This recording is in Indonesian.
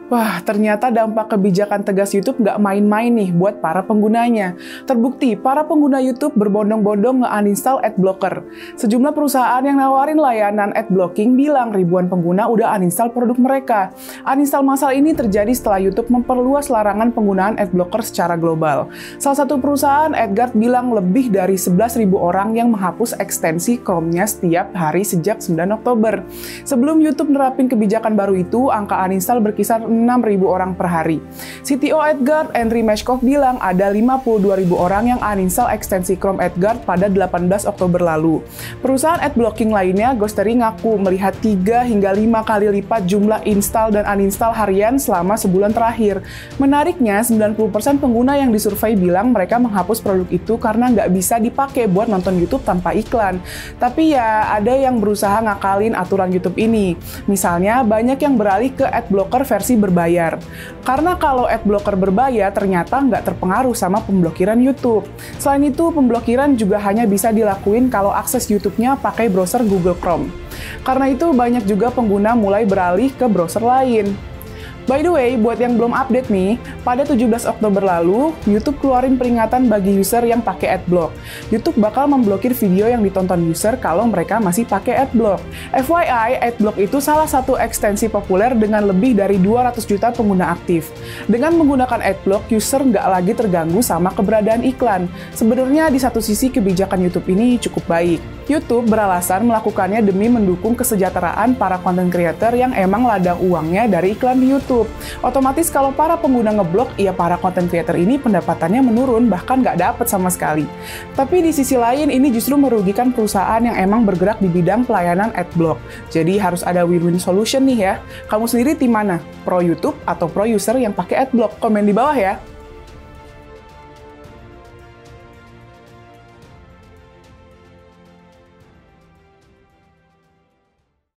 Wah, ternyata dampak kebijakan tegas YouTube nggak main-main nih buat para penggunanya. Terbukti, para pengguna YouTube berbondong-bondong nge-uninstall adblocker. Sejumlah perusahaan yang nawarin layanan ad blocking bilang ribuan pengguna udah uninstall produk mereka. Uninstall massal ini terjadi setelah YouTube memperluas larangan penggunaan adblocker secara global. Salah satu perusahaan, AdGuard, bilang lebih dari 11.000 orang yang menghapus ekstensi Chrome-nya setiap hari sejak 9 Oktober. Sebelum YouTube nerapin kebijakan baru itu, angka uninstall berkisar 6.000 orang per hari. CTO AdGuard, Henry Meshkov, bilang ada 52.000 orang yang uninstall ekstensi Chrome AdGuard pada 18 Oktober lalu. Perusahaan ad blocking lainnya, Ghostery, ngaku melihat 3 hingga 5 kali lipat jumlah install dan uninstall harian selama sebulan terakhir. Menariknya, 90% pengguna yang disurvei bilang mereka menghapus produk itu karena nggak bisa dipakai buat nonton YouTube tanpa iklan. Tapi ya, ada yang berusaha ngakalin aturan YouTube ini. Misalnya, banyak yang beralih ke adblocker versi berbayar. Karena kalau adblocker berbayar ternyata nggak terpengaruh sama pemblokiran YouTube. Selain itu, pemblokiran juga hanya bisa dilakuin kalau akses YouTube-nya pakai browser Google Chrome. Karena itu, banyak juga pengguna mulai beralih ke browser lain. By the way, buat yang belum update nih, pada 17 Oktober lalu, YouTube keluarin peringatan bagi user yang pakai adblock. YouTube bakal memblokir video yang ditonton user kalau mereka masih pakai adblock. FYI, adblock itu salah satu ekstensi populer dengan lebih dari 200 juta pengguna aktif. Dengan menggunakan adblock, user nggak lagi terganggu sama keberadaan iklan. Sebenarnya di satu sisi kebijakan YouTube ini cukup baik. YouTube beralasan melakukannya demi mendukung kesejahteraan para content creator yang emang ladang uangnya dari iklan di YouTube. Otomatis kalau para pengguna ngeblok, ya para content creator ini pendapatannya menurun, bahkan nggak dapet sama sekali. Tapi di sisi lain, ini justru merugikan perusahaan yang emang bergerak di bidang pelayanan adblock. Jadi harus ada win-win solution nih ya. Kamu sendiri tim mana? Pro YouTube atau pro user yang pakai adblock? Komen di bawah ya.